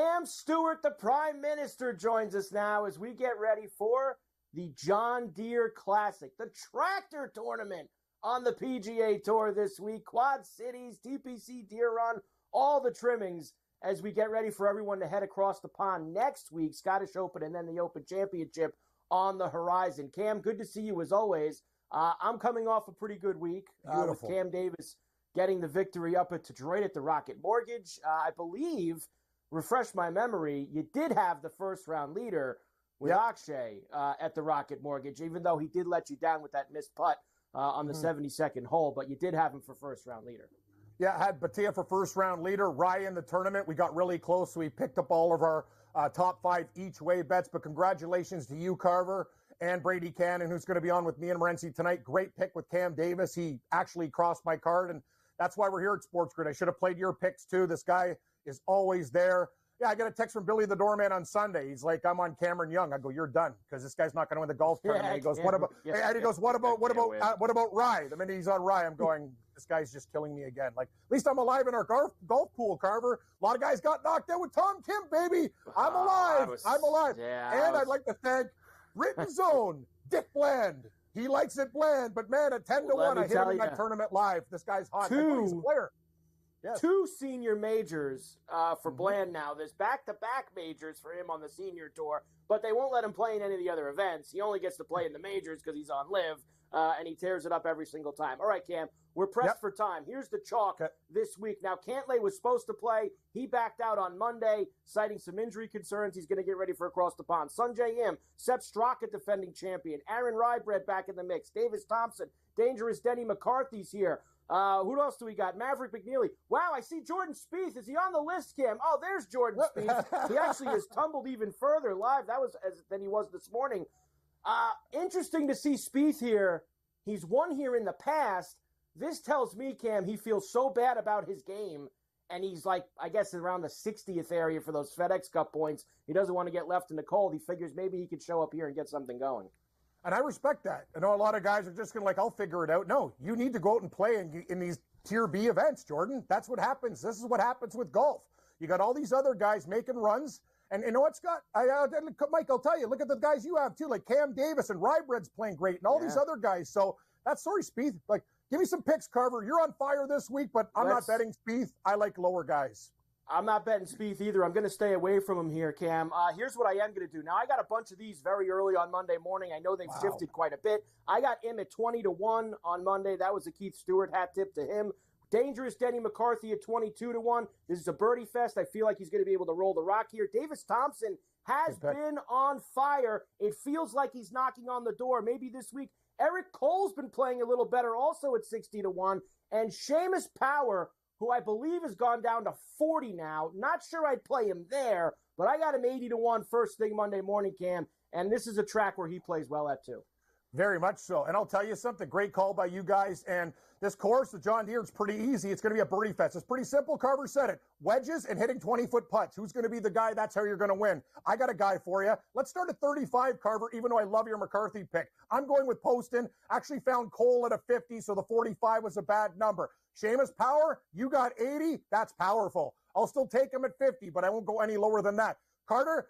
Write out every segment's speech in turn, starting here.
Cam Stewart, the Prime Minister, joins us now as we get ready for the John Deere Classic, the tractor tournament on the PGA Tour this week. Quad Cities, TPC Deere Run, all the trimmings as we get ready for everyone to head across the pond next week. Scottish Open and then the Open Championship on the horizon. Cam, good to see you as always. I'm coming off a pretty good week with Cam Davis getting the victory up at Detroit at the Rocket Mortgage. I believe, refresh my memory, you did have the first round leader with Akshay at the Rocket Mortgage, even though he did let you down with that missed putt on the 72nd hole, but you did have him for first round leader. Yeah, I had Batia for first round leader, Rye in the tournament. We got really close, so we picked up all of our top 5 each way bets, but congratulations to you, Carver, and Brady Cannon, who's going to be on with me and Morency tonight. Great pick with Cam Davis. He actually crossed my card, and that's why we're here at SportsGrid. I should have played your picks, too. This guy is always there. Yeah, I got a text from Billy the Doorman on Sunday. He's like, I'm on Cameron Young. I go, you're done, because this guy's not going to win the golf tournament. He goes, what about Rye? The minute he's on Rye, I'm going, this guy's just killing me again. Like, at least I'm alive in our golf pool, Carver. A lot of guys got knocked out with Tom Kim, baby. I'm alive. I'm alive. And I'd like to thank Written Zone, Dick Bland. He likes it bland, but man, at 10-1, I hit him in that tournament live. This guy's hot. He's a player. Yes. 2 senior majors for Bland now. There's back-to-back majors for him on the senior tour, but they won't let him play in any of the other events. He only gets to play in the majors because he's on live, and he tears it up every single time. All right, Cam, we're pressed for time. Here's the chalk this week. Now, Cantlay was supposed to play. He backed out on Monday, citing some injury concerns. He's going to get ready for across the pond. Sungjae Im, Sepp Straka, defending champion. Aaron Rybread back in the mix. Davis Thompson, dangerous Denny McCarthy's here. Who else do we got? Maverick McNeely. Wow, I see Jordan Spieth. Is he on the list, Cam? Oh, there's Jordan Spieth. He actually has tumbled even further live. That was than he was this morning. Interesting to see Spieth here. He's won here in the past. This tells me, Cam, he feels so bad about his game, and he's like, I guess, around the 60th area for those FedEx Cup points. He doesn't want to get left in the cold. He figures maybe he could show up here and get something going. And I respect that. I know a lot of guys are just going to like, I'll figure it out. No, you need to go out and play in these Tier B events, Jordan. That's what happens. This is what happens with golf. You got all these other guys making runs. And you know what, Scott? Mike, I'll tell you, look at the guys you have, too, like Cam Davis and Rybread's playing great and all these other guys. So that's sorry, Spieth. Like, give me some picks, Carver. You're on fire this week, but I'm not betting Spieth. I like lower guys. I'm not betting Spieth either. I'm going to stay away from him here, Cam. Here's what I am going to do. Now, I got a bunch of these very early on Monday morning. I know they've shifted quite a bit. I got him at 20-1 on Monday. That was a Keith Stewart hat tip to him. Dangerous Denny McCarthy at 22-1. This is a birdie fest. I feel like he's going to be able to roll the rock here. Davis Thompson has been on fire. It feels like he's knocking on the door. Maybe this week. Eric Cole's been playing a little better also at 60-1. And Seamus Power, who I believe has gone down to 40 now. Not sure I'd play him there, but I got him 80-1 first thing Monday morning, Cam. And this is a track where he plays well at too. Very much so. And I'll tell you something, great call by you guys. And this course, the John Deere, it's pretty easy. It's going to be a birdie fest. It's pretty simple. Carver said it. Wedges and hitting 20-foot putts. Who's going to be the guy? That's how you're going to win. I got a guy for you. Let's start at 35, Carver, even though I love your McCarthy pick. I'm going with Poston. Actually found Cole at a 50, so the 45 was a bad number. Seamus Power, you got 80. That's powerful. I'll still take him at 50, but I won't go any lower than that. Carver,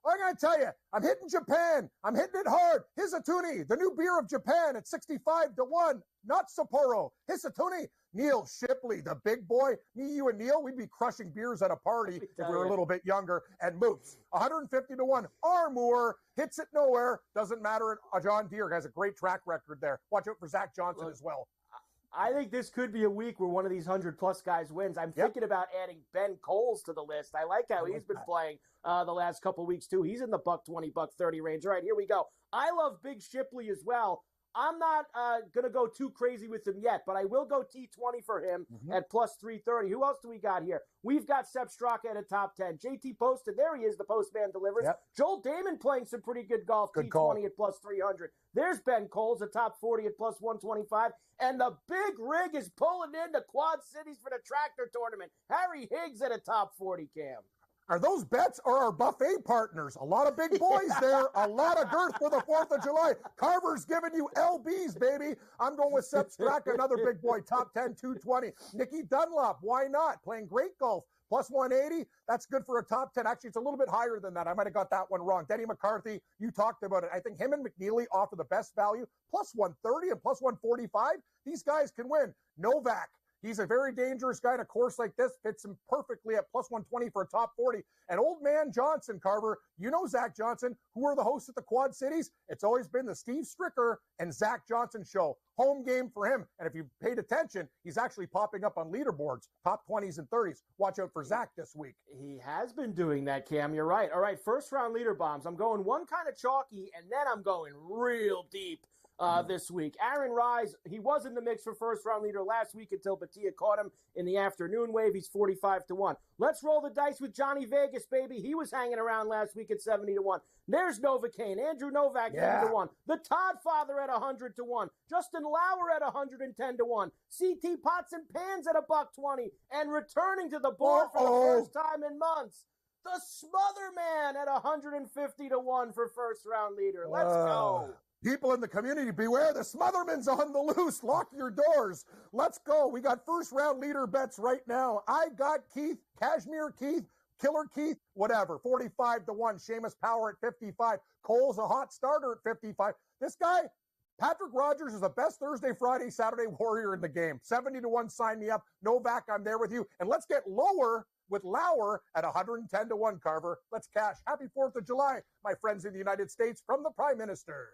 I'm going to tell you, I'm hitting Japan. I'm hitting it hard. Hisatuni, the new beer of Japan at 65-1. Not Sapporo. Hisatuni. Neil Shipley, the big boy. Me, you, and Neil, we'd be crushing beers at a party if we were a little bit younger. And Moops, 150-1. Armour hits it nowhere. Doesn't matter. John Deere has a great track record there. Watch out for Zach Johnson as well. I think this could be a week where one of these 100-plus guys wins. I'm thinking about adding Ben Coles to the list. I like how he's been playing the last couple weeks, too. He's in the $120, $130 range. All right, here we go. I love Big Shipley as well. I'm not going to go too crazy with him yet, but I will go T20 for him at plus 330. Who else do we got here? We've got Sepp Straka at a top 10. JT Poston, there he is, the postman delivers. Joel Damon playing some pretty good golf, good T20 call. At plus 300. There's Ben Coles, a top 40 at plus 125. And the big rig is pulling into Quad Cities for the tractor tournament. Harry Higgs at a top 40, Cam. Are those bets or our buffet partners? A lot of big boys there. A lot of girth for the 4th of July. Carver's giving you LBs, baby. I'm going with Sepp Straka, another big boy, top 10, 220. Nikki Dunlop, why not? Playing great golf. Plus 180, that's good for a top 10. Actually, it's a little bit higher than that. I might have got that one wrong. Denny McCarthy, you talked about it. I think him and McNeely offer the best value. Plus 130 and plus 145. These guys can win. Novak. He's a very dangerous guy in a course like this. Fits him perfectly at plus 120 for a top 40. And old man Johnson, Carver, you know Zach Johnson. Who are the hosts at the Quad Cities? It's always been the Steve Stricker and Zach Johnson show. Home game for him. And if you paid attention, he's actually popping up on leaderboards, top 20s and 30s. Watch out for Zach this week. He has been doing that, Cam. You're right. All right, first round leader bombs. I'm going one kind of chalky, and then I'm going real deep. This week. Aaron Rise, he was in the mix for first round leader last week until Batia caught him in the afternoon wave. He's 45-1. Let's roll the dice with Johnny Vegas, baby. He was hanging around last week at 70-1. There's Novocaine, Andrew Novak 80-1. The Todd Father at 100-1. Justin Lauer at 110-1. CT Pots and Pans at $120. And returning to the board for the first time in months, the Smother Man at 150-1 for first round leader. Let's go. People in the community, beware, the Smotherman's on the loose. Lock your doors. Let's go. We got first round leader bets right now. I got Keith, Cashmere Keith, Killer Keith, whatever, 45-1. Seamus Power at 55. Cole's a hot starter at 55. This guy, Patrick Rogers, is the best Thursday, Friday, Saturday warrior in the game. 70-1, sign me up. Novak, I'm there with you. And let's get lower with Lauer at 110-1, Carver. Let's cash. Happy 4th of July, my friends in the United States, from the Prime Minister.